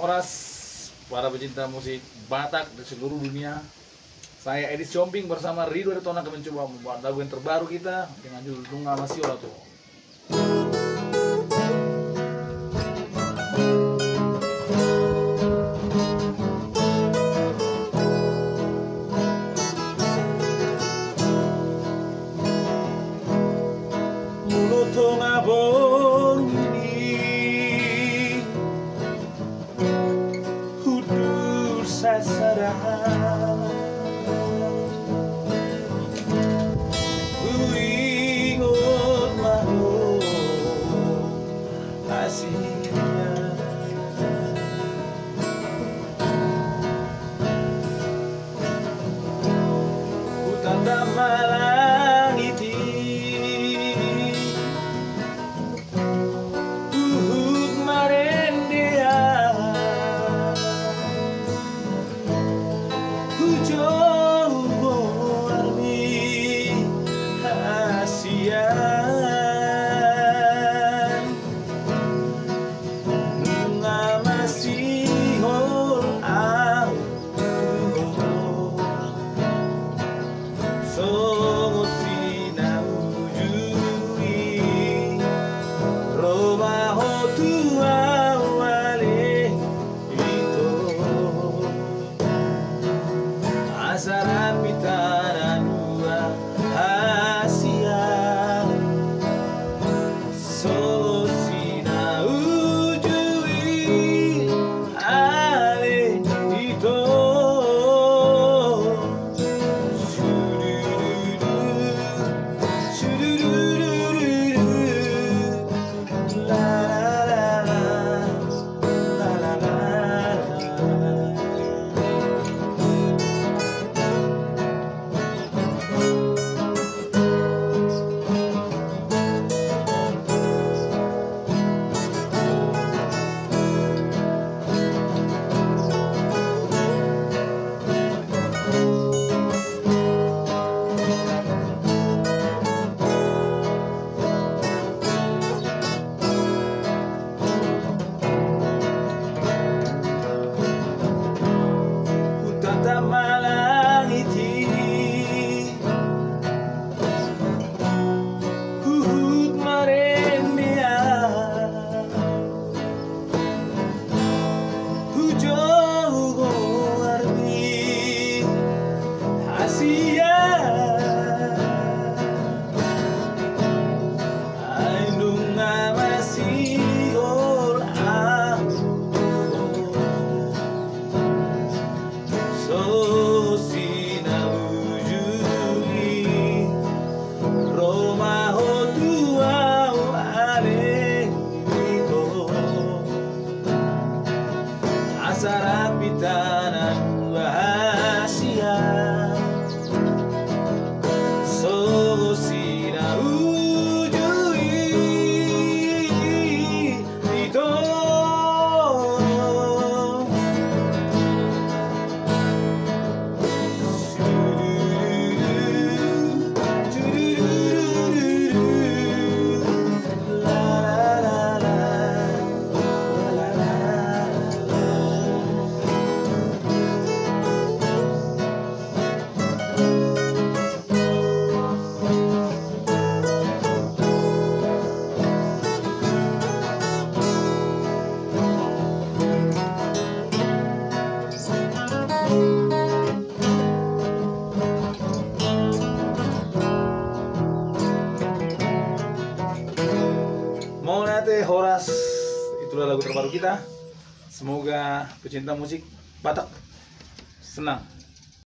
Horas para pecinta musik Batak di seluruh dunia. Saya Edis Comping bersama Ridho Detona akan mencoba membuat lagu yang terbaru kita dengan judul Dunga Masiola tuh. Tonga bong ini hudur sasaran ingot mau hasilnya hutan tamalang itu Horas, itulah lagu terbaru kita. Semoga pecinta musik Batak senang.